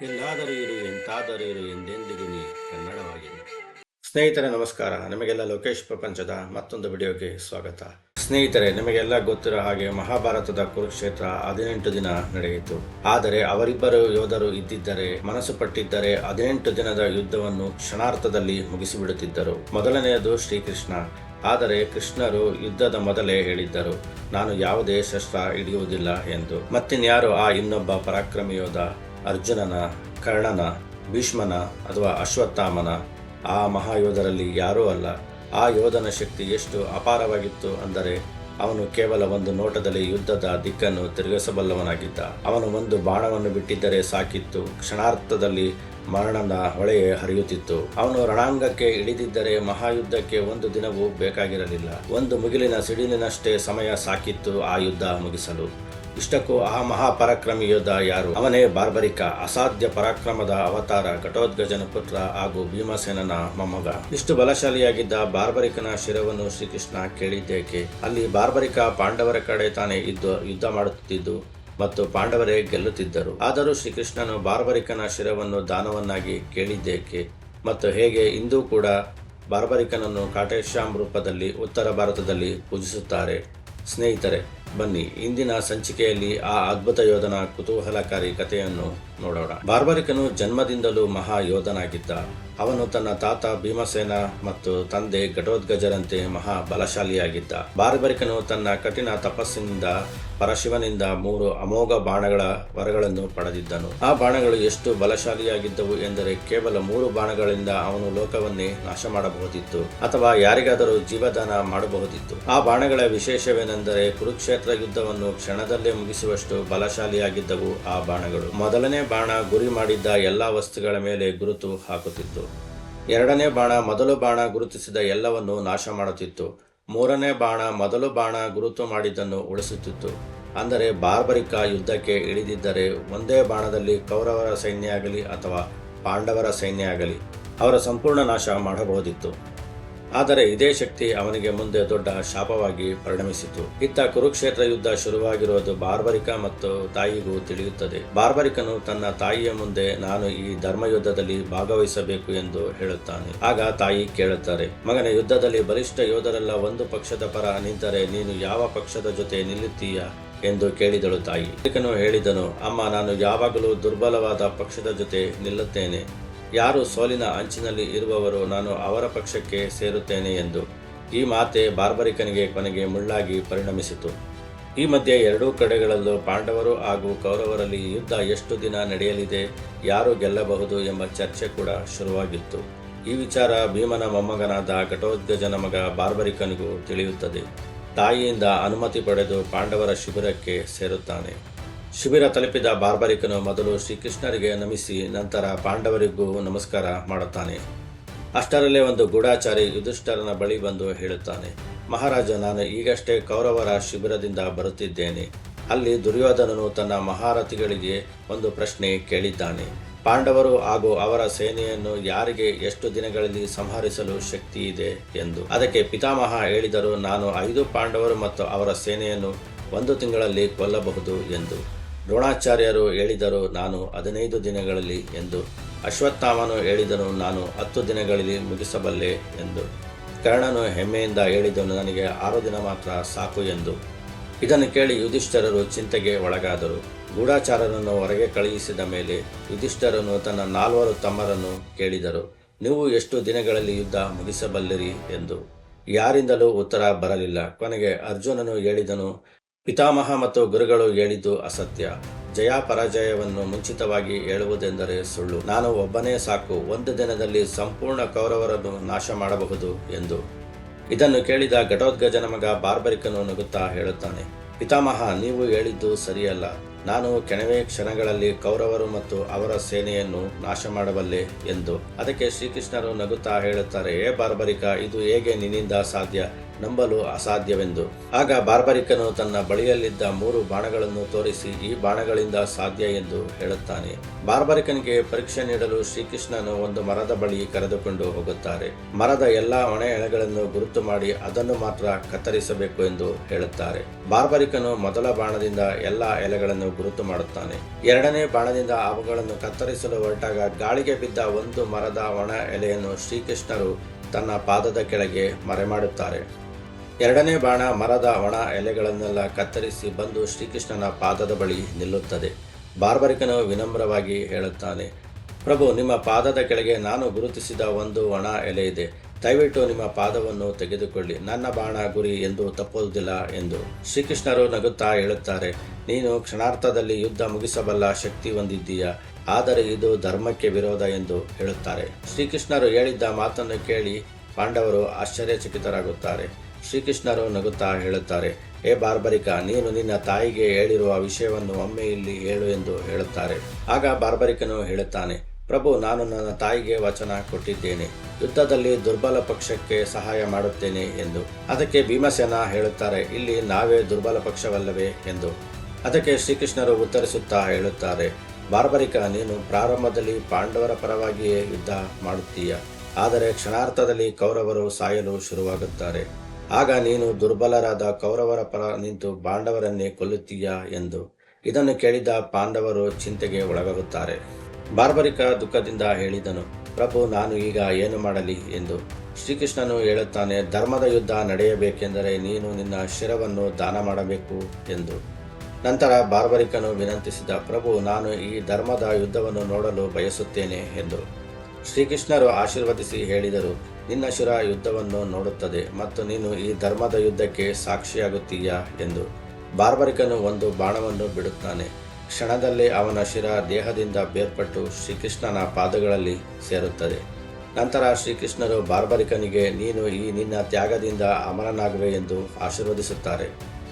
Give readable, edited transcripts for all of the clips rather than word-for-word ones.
ಎಲ್ಲಾದರೂ ಇರು ಎಂತಾದರೂ ಇರು ಎಂದೆಂದಿಗೂ ನೀ ಕನ್ನಡವಾಗಿರು. ಸ್ನೇಹಿತರೆ ನಮಸ್ಕಾರ. ನಿಮಗೆಲ್ಲ ಲೋಕೇಶ್ ಪ್ರಪಂಚದ ಮತ್ತೊಂದು ವಿಡಿಯೋಗೆ ಸ್ವಾಗತ. ಸ್ನೇಹಿತರೆ, ನಿಮಗೆಲ್ಲ ಗೊತ್ತಿರೋ ಹಾಗೆ ಮಹಾಭಾರತದ ಕುರುಕ್ಷೇತ್ರ 18 ದಿನ ನಡೆಯಿತು. ಆದರೆ ಅವರಿಬ್ಬರು ಯೋಧರು ಇದ್ದಿದ್ದರೆ, ಮನಸ್ಸು ಪಟ್ಟಿದ್ದರೆ 18 ದಿನದ ಯುದ್ಧವನ್ನು ಕ್ಷಣಾರ್ಥದಲ್ಲಿ ಮುಗಿಸಿಬಿಡುತ್ತಿದ್ದರು. ಮೊದಲನೆಯದು ಶ್ರೀಕೃಷ್ಣ. ಆದರೆ ಕೃಷ್ಣರು ಯುದ್ಧದ ಮೊದಲೇ ಹೇಳಿದ್ದರು, ನಾನು ಯಾವುದೇ ಶಸ್ತ್ರ ಹಿಡಿಯುವುದಿಲ್ಲ ಎಂದು. ಮತ್ತಿನ್ಯಾರು ಆ ಇನ್ನೊಬ್ಬ ಪರಾಕ್ರಮಿ ಯೋಧ? ಅರ್ಜುನನ, ಕರ್ಣನ, ಭೀಷ್ಮನ ಅಥವಾ ಅಶ್ವತ್ಥಾಮನ? ಆ ಮಹಾಯೋಧರಲ್ಲಿ ಯಾರೂ ಅಲ್ಲ. ಆ ಯೋಧನ ಶಕ್ತಿ ಎಷ್ಟು ಅಪಾರವಾಗಿತ್ತು ಅಂದರೆ, ಅವನು ಕೇವಲ ಒಂದು ನೋಟದಲ್ಲಿ ಯುದ್ಧದ ದಿಕ್ಕನ್ನು ತಿರುಗಿಸಬಲ್ಲವನಾಗಿದ್ದ. ಅವನು ಒಂದು ಬಾಣವನ್ನು ಬಿಟ್ಟಿದ್ದರೆ ಸಾಕಿತ್ತು, ಕ್ಷಣಾರ್ಥದಲ್ಲಿ ಮರಣದ ಹೊಳೆಯೇ ಹರಿಯುತ್ತಿತ್ತು. ಅವನು ರಣಾಂಗಕ್ಕೆ ಇಳಿದಿದ್ದರೆ ಮಹಾಯುದ್ಧಕ್ಕೆ ಒಂದು ದಿನವೂ ಬೇಕಾಗಿರಲಿಲ್ಲ. ಒಂದು ಮುಗಿಲಿನ ಸಿಡಿಲಿನಷ್ಟೇ ಸಮಯ ಸಾಕಿತ್ತು ಆ ಯುದ್ಧ ಮುಗಿಸಲು. ಇಷ್ಟಕ್ಕೂ ಆ ಮಹಾಪರಾಕ್ರಮಿ ಯೋಧ ಯಾರು? ಅವನೇ ಬಾರ್ಬರಿಕ, ಅಸಾಧ್ಯ ಪರಾಕ್ರಮದ ಅವತಾರ, ಘಟೋತ್ಕಚನ ಪುತ್ರ ಹಾಗೂ ಭೀಮಸೇನನ ಮೊಮ್ಮಗ. ಇಷ್ಟು ಬಲಶಾಲಿಯಾಗಿದ್ದ ಬಾರ್ಬರಿಕನ ಶಿರವನ್ನು ಶ್ರೀಕೃಷ್ಣ ಕೇಳಿದ್ದೇಕೆ? ಅಲ್ಲಿ ಬಾರ್ಬರಿಕ ಪಾಂಡವರ ಕಡೆ ತಾನೇ ಇದ್ದು ಯುದ್ಧ ಮಾಡುತ್ತಿದ್ದು ಮತ್ತು ಪಾಂಡವರೇ ಗೆಲ್ಲುತ್ತಿದ್ದರು. ಆದರೂ ಶ್ರೀಕೃಷ್ಣನು ಬಾರ್ಬರಿಕನ ಶಿರವನ್ನು ದಾನವನ್ನಾಗಿ ಕೇಳಿದ್ದೇಕೆ ಮತ್ತು ಹೇಗೆ? ಇಂದೂ ಕೂಡ ಬಾರ್ಬರಿಕನನ್ನು ಕಾಟೇಶ್ಯಾಮ್ ರೂಪದಲ್ಲಿ ಉತ್ತರ ಭಾರತದಲ್ಲಿ ಪೂಜಿಸುತ್ತಾರೆ. ಸ್ನೇಹಿತರೆ, ಬನ್ನಿ ಇಂದಿನ ಸಂಚಿಕೆಯಲ್ಲಿ ಆ ಅದ್ಭುತ ಯೋಧನ ಕುತೂಹಲಕಾರಿ ಕಥೆಯನ್ನು ನೋಡೋಣ. ಬಾರ್ಬರಿಕನು ಜನ್ಮದಿಂದಲೂ ಮಹಾ ಯೋಧನಾಗಿದ್ದ. ಅವನು ತನ್ನ ತಾತ ಭೀಮಸೇನ ಮತ್ತು ತಂದೆ ಘಟೋತ್ಕಚರಂತೆ ಮಹಾ ಬಲಶಾಲಿಯಾಗಿದ್ದ. ಬಾರ್ಬರಿಕನು ತನ್ನ ಕಠಿಣ ತಪಸ್ಸಿನಿಂದ ಪರಶಿವನಿಂದ 3 ಅಮೋಘ ಬಾಣಗಳ ವರಗಳನ್ನು ಪಡೆದಿದ್ದನು. ಆ ಬಾಣಗಳು ಎಷ್ಟು ಬಲಶಾಲಿಯಾಗಿದ್ದವು ಎಂದರೆ, ಕೇವಲ 3 ಬಾಣಗಳಿಂದ ಅವನು ಲೋಕವನ್ನೇ ನಾಶ ಮಾಡಬಹುದಿತ್ತು ಅಥವಾ ಯಾರಿಗಾದರೂ ಜೀವದಾನ ಮಾಡಬಹುದಿತ್ತು. ಆ ಬಾಣಗಳ ವಿಶೇಷವೇನೆಂದರೆ, ಕುರುಕ್ಷೇತ್ರ ಯುದ್ಧವನ್ನು ಕ್ಷಣದಲ್ಲೇ ಮುಗಿಸುವಷ್ಟು ಬಲಶಾಲಿಯಾಗಿದ್ದವು ಆ ಬಾಣಗಳು. ಮೊದಲನೇ ಬಾಣ ಗುರಿ ಮಾಡಿದ್ದ ಎಲ್ಲಾ ವಸ್ತುಗಳ ಮೇಲೆ ಗುರುತು ಹಾಕುತ್ತಿತ್ತು. ಎರಡನೇ ಬಾಣ ಮೊದಲು ಬಾಣ ಗುರುತಿಸಿದ ಎಲ್ಲವನ್ನು ನಾಶ ಮಾಡುತ್ತಿತ್ತು. ಮೂರನೇ ಬಾಣ ಮೊದಲು ಬಾಣ ಗುರುತು ಮಾಡಿದ್ದನ್ನು ಉಳಿಸುತ್ತಿತ್ತು. ಅಂದರೆ ಬಾರ್ಬರಿಕ ಯುದ್ಧಕ್ಕೆ ಇಳಿದಿದ್ದರೆ ಒಂದೇ ಬಾಣದಲ್ಲಿ ಕೌರವರ ಸೈನ್ಯ ಆಗಲಿ ಅಥವಾ ಪಾಂಡವರ ಸೈನ್ಯ ಆಗಲಿ ಅವರ ಸಂಪೂರ್ಣ ನಾಶ ಮಾಡಬಹುದಿತ್ತು. ಆದರೆ ಇದೇ ಶಕ್ತಿ ಅವನಿಗೆ ಮುಂದೆ ದೊಡ್ಡ ಶಾಪವಾಗಿ ಪರಿಣಮಿಸಿತು. ಇತ್ತ ಕುರುಕ್ಷೇತ್ರ ಯುದ್ಧ ಶುರುವಾಗಿರುವುದು ಬಾರ್ಬರಿಕ ಮತ್ತು ತಾಯಿಗೂ ತಿಳಿಯುತ್ತದೆ. ಬಾರ್ಬರಿಕನು ತನ್ನ ತಾಯಿಯ ಮುಂದೆ ನಾನು ಈ ಧರ್ಮಯುದ್ಧದಲ್ಲಿ ಭಾಗವಹಿಸಬೇಕು ಎಂದು ಹೇಳುತ್ತಾನೆ. ಆಗ ತಾಯಿ ಕೇಳುತ್ತಾರೆ, ಮಗನ, ಯುದ್ಧದಲ್ಲಿ ಬಲಿಷ್ಠ ಯೋಧರೆಲ್ಲ ಒಂದು ಪಕ್ಷದ ಪರ ನಿಂತರೆ ನೀನು ಯಾವ ಪಕ್ಷದ ಜೊತೆ ನಿಲ್ಲುತ್ತೀಯ ಎಂದು ಕೇಳಿದಳು ತಾಯಿ. ಬಾರ್ಬರಿಕನು ಹೇಳಿದನು, ಅಮ್ಮ, ನಾನು ಯಾವಾಗಲೂ ದುರ್ಬಲವಾದ ಪಕ್ಷದ ಜೊತೆ ನಿಲ್ಲುತ್ತೇನೆ. ಯಾರು ಸೋಲಿನ ಅಂಚಿನಲ್ಲಿ ಇರುವವರು ನಾನು ಅವರ ಪಕ್ಷಕ್ಕೆ ಸೇರುತ್ತೇನೆ ಎಂದು. ಈ ಮಾತೆ ಬಾರ್ಬರಿಕನಿಗೆ ಕೊನೆಗೆ ಮುಳ್ಳಾಗಿ ಪರಿಣಮಿಸಿತು. ಈ ಮಧ್ಯೆ ಎರಡೂ ಕಡೆಗಳಲ್ಲೂ ಪಾಂಡವರು ಹಾಗೂ ಕೌರವರಲ್ಲಿ ಯುದ್ಧ ಎಷ್ಟು ದಿನ ನಡೆಯಲಿದೆ, ಯಾರು ಗೆಲ್ಲಬಹುದು ಎಂಬ ಚರ್ಚೆ ಕೂಡ ಶುರುವಾಗಿತ್ತು. ಈ ವಿಚಾರ ಭೀಮನ ಮೊಮ್ಮಗನಾದ ಘಟೋತ್ಕಚನ ಮಗ ಬಾರ್ಬರಿಕನಿಗೂ ತಿಳಿಯುತ್ತದೆ. ತಾಯಿಯಿಂದ ಅನುಮತಿ ಪಡೆದು ಪಾಂಡವರ ಶಿಬಿರಕ್ಕೆ ಸೇರುತ್ತಾನೆ. ಶಿಬಿರ ತಲುಪಿದ ಬಾರ್ಬರಿಕನು ಮೊದಲು ಶ್ರೀಕೃಷ್ಣರಿಗೆ ನಮಿಸಿ ನಂತರ ಪಾಂಡವರಿಗೂ ನಮಸ್ಕಾರ ಮಾಡುತ್ತಾನೆ. ಅಷ್ಟರಲ್ಲೇ ಒಂದು ಗೂಢಚಾರಿ ಯುಧಿಷ್ಠರನ ಬಳಿ ಬಂದು ಹೇಳುತ್ತಾನೆ, ಮಹಾರಾಜ, ನಾನು ಈಗಷ್ಟೇ ಕೌರವರ ಶಿಬಿರದಿಂದ ಬರುತ್ತಿದ್ದೇನೆ. ಅಲ್ಲಿ ದುರ್ಯೋಧನನು ತನ್ನ ಮಹಾರಥಿಗಳಿಗೆ ಒಂದು ಪ್ರಶ್ನೆ ಕೇಳಿದ್ದಾನೆ. ಪಾಂಡವರು ಹಾಗೂ ಅವರ ಸೇನೆಯನ್ನು ಯಾರಿಗೆ ಎಷ್ಟು ದಿನಗಳಲ್ಲಿ ಸಂಹರಿಸಲು ಶಕ್ತಿ ಇದೆ ಎಂದು. ಅದಕ್ಕೆ ಪಿತಾಮಹ ಹೇಳಿದರು, ನಾನು 5 ಪಾಂಡವರು ಮತ್ತು ಅವರ ಸೇನೆಯನ್ನು 1 ತಿಂಗಳಲ್ಲಿ ಕೊಲ್ಲಬಹುದು ಎಂದು. ದ್ರೋಣಾಚಾರ್ಯರು ಹೇಳಿದರು, ನಾನು 15 ದಿನಗಳಲ್ಲಿ ಎಂದು. ಅಶ್ವತ್ಥಾಮನು ಹೇಳಿದನು, ನಾನು 10 ದಿನಗಳಲ್ಲಿ ಮುಗಿಸಬಲ್ಲೆ ಎಂದು. ಕರ್ಣನು ಹೆಮ್ಮೆಯಿಂದ ಹೇಳಿದನು, ನನಗೆ 6 ದಿನ ಮಾತ್ರ ಸಾಕು ಎಂದು. ಇದನ್ನು ಕೇಳಿ ಯುಧಿಷ್ಠರರು ಚಿಂತೆಗೆ ಒಳಗಾದರು. ಗೂಢಚಾರರನ್ನು ಹೊರಗೆ ಕಳುಹಿಸಿದ ಮೇಲೆ ಯುಧಿಷ್ಠರನು ತನ್ನ 4 ತಮ್ಮರನ್ನು ಕೇಳಿದರು, ನೀವು ಎಷ್ಟು ದಿನಗಳಲ್ಲಿ ಯುದ್ಧ ಮುಗಿಸಬಲ್ಲಿರಿ ಎಂದು. ಯಾರಿಂದಲೂ ಉತ್ತರ ಬರಲಿಲ್ಲ. ಕೊನೆಗೆ ಅರ್ಜುನನು ಹೇಳಿದನು, ಪಿತಾಮಹ ಮತ್ತು ಗುರುಗಳು ಹೇಳಿದ್ದು ಅಸತ್ಯ. ಜಯ ಪರಾಜಯವನ್ನು ಮುಂಚಿತವಾಗಿ ಹೇಳುವುದೆಂದರೆ ಸುಳ್ಳು. ನಾನು ಒಬ್ಬನೇ ಸಾಕು, 1 ದಿನದಲ್ಲಿ ಸಂಪೂರ್ಣ ಕೌರವರನ್ನು ನಾಶ ಮಾಡಬಹುದು ಎಂದು. ಇದನ್ನು ಕೇಳಿದ ಘಟೋತ್ಕಚನ ಮಗ ಬಾರ್ಬರಿಕನು ನಗುತ್ತಾ ಹೇಳುತ್ತಾನೆ, ಪಿತಾಮಹ, ನೀವು ಹೇಳಿದ್ದು ಸರಿಯಲ್ಲ. ನಾನು ಕೆಲವೇ ಕ್ಷಣಗಳಲ್ಲಿ ಕೌರವರು ಮತ್ತು ಅವರ ಸೇನೆಯನ್ನು ನಾಶ ಮಾಡಬಲ್ಲೆ ಎಂದು. ಅದಕ್ಕೆ ಶ್ರೀಕೃಷ್ಣರು ನಗುತ್ತಾ ಹೇಳುತ್ತಾರೆ, ಬಾರ್ಬರಿಕ, ಇದು ಹೇಗೆ ನಿನ್ನಿಂದ ಸಾಧ್ಯ? ನಂಬಲು ಅಸಾಧ್ಯವೆಂದು. ಆಗ ಬಾರ್ಬರಿಕನು ತನ್ನ ಬಳಿಯಲ್ಲಿದ್ದ 3 ಬಾಣಗಳನ್ನು ತೋರಿಸಿ, ಈ ಬಾಣಗಳಿಂದ ಸಾಧ್ಯ ಎಂದು ಹೇಳುತ್ತಾನೆ. ಬಾರ್ಬರಿಕನಿಗೆ ಪರೀಕ್ಷೆ ನೀಡಲು ಶ್ರೀಕೃಷ್ಣನು ಒಂದು ಮರದ ಬಳಿ ಕರೆದುಕೊಂಡು ಹೋಗುತ್ತಾರೆ. ಮರದ ಎಲ್ಲಾ ಒಣ ಎಳೆಗಳನ್ನು ಗುರುತು ಮಾಡಿ ಅದನ್ನು ಮಾತ್ರ ಕತ್ತರಿಸಬೇಕು ಎಂದು ಹೇಳುತ್ತಾರೆ. ಬಾರ್ಬರಿಕನು ಮೊದಲ ಬಾಣದಿಂದ ಎಲ್ಲಾ ಎಲೆಗಳನ್ನು ಗುರುತು ಮಾಡುತ್ತಾನೆ. 2ನೇ ಬಾಣದಿಂದ ಅವುಗಳನ್ನು ಕತ್ತರಿಸಲು ಹೊರಟಾಗ ಗಾಳಿಗೆ ಬಿದ್ದ ಒಂದು ಮರದ ಒಣ ಎಲೆಯನ್ನು ಶ್ರೀಕೃಷ್ಣರು ತನ್ನ ಪಾದದ ಕೆಳಗೆ ಮರೆಮಾಡುತ್ತಾರೆ. 2ನೇ ಬಾಣ ಮರದ ಒಣ ಎಲೆಗಳನ್ನೆಲ್ಲ ಕತ್ತರಿಸಿ ಬಂದು ಶ್ರೀಕೃಷ್ಣನ ಪಾದದ ಬಳಿ ನಿಲ್ಲುತ್ತದೆ. ಬಾರ್ಬರಿಕನು ವಿನಮ್ರವಾಗಿ ಹೇಳುತ್ತಾನೆ, ಪ್ರಭು, ನಿಮ್ಮ ಪಾದದ ಕೆಳಗೆ ನಾನು ಗುರುತಿಸಿದ ಒಂದು ಒಣ ಎಲೆ ಇದೆ. ದಯವಿಟ್ಟು ನಿಮ್ಮ ಪಾದವನ್ನು ತೆಗೆದುಕೊಳ್ಳಿ. ನನ್ನ ಬಾಣ ಗುರಿ ಎಂದು ತಪ್ಪುವುದಿಲ್ಲ ಎಂದು. ಶ್ರೀಕೃಷ್ಣರು ನಗುತ್ತಾ ಹೇಳುತ್ತಾರೆ, ನೀನು ಕ್ಷಣಾರ್ಥದಲ್ಲಿ ಯುದ್ಧ ಮುಗಿಸಬಲ್ಲ ಶಕ್ತಿ ಹೊಂದಿದ್ದೀಯಾ, ಆದರೆ ಇದು ಧರ್ಮಕ್ಕೆ ವಿರೋಧ ಎಂದು ಹೇಳುತ್ತಾರೆ. ಶ್ರೀಕೃಷ್ಣರು ಹೇಳಿದ್ದ ಮಾತನ್ನು ಕೇಳಿ ಪಾಂಡವರು ಆಶ್ಚರ್ಯಚಕಿತರಾಗುತ್ತಾರೆ. ಶ್ರೀಕೃಷ್ಣರು ನಗುತ್ತಾ ಹೇಳುತ್ತಾರೆ, ಏ ಬಾರ್ಬರಿಕ, ನೀನು ನಿನ್ನ ತಾಯಿಗೆ ಹೇಳಿರುವ ವಿಷಯವನ್ನು ಒಮ್ಮೆ ಇಲ್ಲಿ ಹೇಳು ಎಂದು ಹೇಳುತ್ತಾರೆ. ಆಗ ಬಾರ್ಬರಿಕನು ಹೇಳುತ್ತಾನೆ, ಪ್ರಭು, ನಾನು ನನ್ನ ತಾಯಿಗೆ ವಚನ ಕೊಟ್ಟಿದ್ದೇನೆ, ಯುದ್ಧದಲ್ಲಿ ದುರ್ಬಲ ಪಕ್ಷಕ್ಕೆ ಸಹಾಯ ಮಾಡುತ್ತೇನೆ ಎಂದು. ಅದಕ್ಕೆ ಭೀಮಸೇನ ಹೇಳುತ್ತಾರೆ, ಇಲ್ಲಿ ನಾವೇ ದುರ್ಬಲ ಪಕ್ಷವಲ್ಲವೇ ಎಂದು. ಅದಕ್ಕೆ ಶ್ರೀಕೃಷ್ಣರು ಉತ್ತರಿಸುತ್ತಾ ಹೇಳುತ್ತಾರೆ, ಬಾರ್ಬರಿಕ, ನೀನು ಪ್ರಾರಂಭದಲ್ಲಿ ಪಾಂಡವರ ಪರವಾಗಿಯೇ ಯುದ್ಧ ಮಾಡುತ್ತೀಯ, ಆದರೆ ಕ್ಷಣಾರ್ಥದಲ್ಲಿ ಕೌರವರು ಸಾಯಲು ಶುರುವಾಗುತ್ತಾರೆ. ಆಗ ನೀನು ದುರ್ಬಲರಾದ ಕೌರವರ ಪರ ನಿಂತು ಪಾಂಡವರನ್ನೇ ಕೊಲ್ಲುತ್ತೀಯಾ ಎಂದು. ಇದನ್ನು ಕೇಳಿದ ಪಾಂಡವರು ಚಿಂತೆಗೆ ಒಳಗಾಗುತ್ತಾರೆ. ಬಾರ್ಬರಿಕ ದುಃಖದಿಂದ ಹೇಳಿದನು, ಪ್ರಭು, ನಾನು ಈಗ ಏನು ಮಾಡಲಿ ಎಂದು. ಶ್ರೀಕೃಷ್ಣನು ಹೇಳುತ್ತಾನೆ, ಧರ್ಮದ ಯುದ್ಧ ನಡೆಯಬೇಕೆಂದರೆ ನೀನು ನಿನ್ನ ಶಿರವನ್ನು ದಾನ ಮಾಡಬೇಕು ಎಂದು. ನಂತರ ಬಾರ್ಬರಿಕನು ವಿನಂತಿಸಿದ, ಪ್ರಭು, ನಾನು ಈ ಧರ್ಮದ ಯುದ್ಧವನ್ನು ನೋಡಲು ಬಯಸುತ್ತೇನೆ ಎಂದು. ಶ್ರೀಕೃಷ್ಣರು ಆಶೀರ್ವದಿಸಿ ಹೇಳಿದರು, ನಿನ್ನ ಶಿರ ಯುದ್ಧವನ್ನು ನೋಡುತ್ತದೆ ಮತ್ತು ನೀನು ಈ ಧರ್ಮದ ಯುದ್ಧಕ್ಕೆ ಸಾಕ್ಷಿಯಾಗುತ್ತೀಯಾ ಎಂದು. ಬಾರ್ಬರಿಕನು ಒಂದು ಬಾಣವನ್ನು ಬಿಡುತ್ತಾನೆ. ಕ್ಷಣದಲ್ಲೇ ಅವನ ಶಿರ ದೇಹದಿಂದ ಬೇರ್ಪಟ್ಟು ಶ್ರೀಕೃಷ್ಣನ ಪಾದಗಳಲ್ಲಿ ಸೇರುತ್ತದೆ. ನಂತರ ಶ್ರೀಕೃಷ್ಣರು ಬಾರ್ಬರಿಕನಿಗೆ, ನೀನು ಈ ನಿನ್ನ ತ್ಯಾಗದಿಂದ ಅಮರನಾಗುವೆ ಎಂದು ಆಶೀರ್ವದಿಸುತ್ತಾರೆ.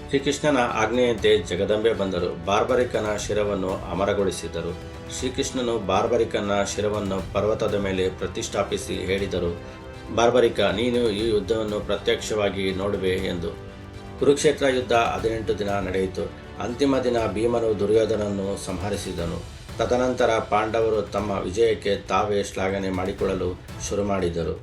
ಶ್ರೀಕೃಷ್ಣನ ಆಜ್ಞೆಯಂತೆ ಜಗದಂಬೆ ಬಂದರು. ಬಾರ್ಬರಿಕನ ಶಿರವನ್ನು ಅಮರಗೊಳಿಸಿದರು. ಶ್ರೀಕೃಷ್ಣನು ಬಾರ್ಬರಿಕನ ಶಿರವನ್ನು ಪರ್ವತದ ಮೇಲೆ ಪ್ರತಿಷ್ಠಾಪಿಸಿ ಹೇಳಿದರು, ಬಾರ್ಬರಿಕ, ನೀನು ಈ ಯುದ್ಧವನ್ನು ಪ್ರತ್ಯಕ್ಷವಾಗಿ ನೋಡುವೆ ಎಂದು. ಕುರುಕ್ಷೇತ್ರ ಯುದ್ಧ 18 ದಿನ ನಡೆಯಿತು. ಅಂತಿಮ ದಿನ ಭೀಮನು ದುರ್ಯೋಧನನ್ನು ಸಂಹರಿಸಿದನು. ತದನಂತರ ಪಾಂಡವರು ತಮ್ಮ ವಿಜಯಕ್ಕೆ ತಾವೇ ಶ್ಲಾಘನೆ ಮಾಡಿಕೊಳ್ಳಲು ಶುರು ಮಾಡಿದರು,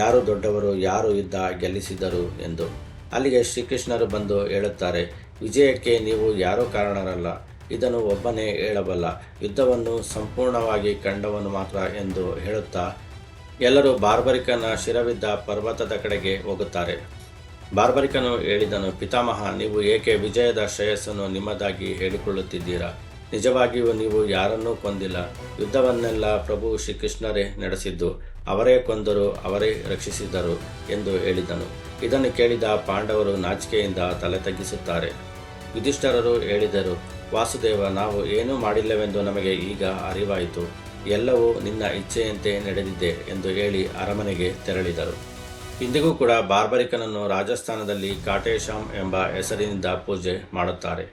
ಯಾರು ದೊಡ್ಡವರು, ಯಾರು ಯುದ್ಧ ಗೆಲ್ಲಿಸಿದರು ಎಂದು. ಅಲ್ಲಿಗೆ ಶ್ರೀಕೃಷ್ಣರು ಬಂದು ಹೇಳುತ್ತಾರೆ, ವಿಜಯಕ್ಕೆ ನೀವು ಯಾರೂ ಕಾರಣರಲ್ಲ, ಇದನ್ನು ಒಬ್ಬನೇ ಹೇಳಬಲ್ಲ, ಯುದ್ಧವನ್ನು ಸಂಪೂರ್ಣವಾಗಿ ಕಂಡವನು ಮಾತ್ರ ಎಂದು ಹೇಳುತ್ತಾ ಎಲ್ಲರೂ ಬಾರ್ಬರಿಕನ ಶಿರವಿದ್ದ ಪರ್ವತದ ಕಡೆಗೆ ಹೋಗುತ್ತಾರೆ. ಬಾರ್ಬರಿಕನು ಹೇಳಿದನು, ಪಿತಾಮಹ, ನೀವು ಏಕೆ ವಿಜಯದ ಶ್ರೇಯಸ್ಸನ್ನು ನಿಮ್ಮದಾಗಿ ಹೇಳಿಕೊಳ್ಳುತ್ತಿದ್ದೀರಾ? ನಿಜವಾಗಿಯೂ ನೀವು ಯಾರನ್ನೂ ಕೊಂದಿಲ್ಲ. ಯುದ್ಧವನ್ನೆಲ್ಲ ಪ್ರಭು ಶ್ರೀಕೃಷ್ಣರೇ ನಡೆಸಿದ್ದು, ಅವರೇ ಕೊಂದರು, ಅವರೇ ರಕ್ಷಿಸಿದರು ಎಂದು ಹೇಳಿದನು. ಇದನ್ನು ಕೇಳಿದ ಪಾಂಡವರು ನಾಚಿಕೆಯಿಂದ ತಲೆ ತಗ್ಗಿಸುತ್ತಾರೆ. ಯುಧಿಷ್ಠಿರರು ಹೇಳಿದರು, ವಾಸುದೇವ, ನಾವು ಏನೂ ಮಾಡಿಲ್ಲವೆಂದು ನಮಗೆ ಈಗ ಅರಿವಾಯಿತು. ಎಲ್ಲವೂ ನಿನ್ನ ಇಚ್ಛೆಯಂತೆ ನಡೆದಿದೆ ಎಂದು ಹೇಳಿ ಅರಮನೆಗೆ ತೆರಳಿದರು. ಇಂದಿಗೂ ಕೂಡ ಬಾರ್ಬರಿಕನನ್ನು ರಾಜಸ್ಥಾನದಲ್ಲಿ ಕಾಟೇಶಾಮ್ ಎಂಬ ಹೆಸರಿನಿಂದ ಪೂಜೆ ಮಾಡುತ್ತಾರೆ.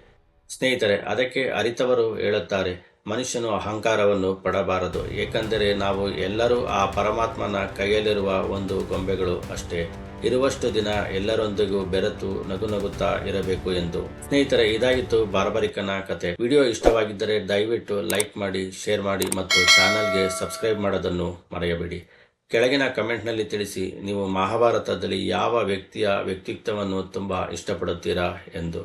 ಸ್ನೇಹಿತರೆ, ಅದಕ್ಕೆ ಅರಿತವರು ಹೇಳುತ್ತಾರೆ, ಮನುಷ್ಯನು ಅಹಂಕಾರವನ್ನು ಪಡಬಾರದು, ಏಕೆಂದರೆ ನಾವು ಎಲ್ಲರೂ ಆ ಪರಮಾತ್ಮನ ಕೈಯಲ್ಲಿರುವ ಒಂದು ಗೊಂಬೆಗಳು ಅಷ್ಟೇ. ಇರುವಷ್ಟು ದಿನ ಎಲ್ಲರೊಂದಿಗೂ ಬೆರೆತು ನಗುತ್ತಾ ಇರಬೇಕು ಎಂದು. ಸ್ನೇಹಿತರೆ, ಇದಾಗಿತ್ತು ಬಾರ್ಬರಿಕನ ಕತೆ. ವಿಡಿಯೋ ಇಷ್ಟವಾಗಿದ್ದರೆ ದಯವಿಟ್ಟು ಲೈಕ್ ಮಾಡಿ, ಶೇರ್ ಮಾಡಿ ಮತ್ತು ಚಾನಲ್ಗೆ ಸಬ್ಸ್ಕ್ರೈಬ್ ಮಾಡೋದನ್ನು ಮರೆಯಬೇಡಿ. ಕೆಳಗಿನ ಕಮೆಂಟ್ನಲ್ಲಿ ತಿಳಿಸಿ, ನೀವು ಮಹಾಭಾರತದಲ್ಲಿ ಯಾವ ವ್ಯಕ್ತಿಯ ವ್ಯಕ್ತಿತ್ವವನ್ನು ತುಂಬ ಇಷ್ಟಪಡುತ್ತೀರಾ ಎಂದು.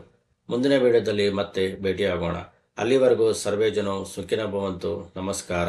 ಮುಂದಿನ ವಿಡಿಯೋದಲ್ಲಿ ಮತ್ತೆ ಭೇಟಿಯಾಗೋಣ. ಅಲ್ಲಿವರೆಗೂ ಸರ್ವೇ ಜನೋ ಸುಖಿನೋ ಭವಂತು. ನಮಸ್ಕಾರ.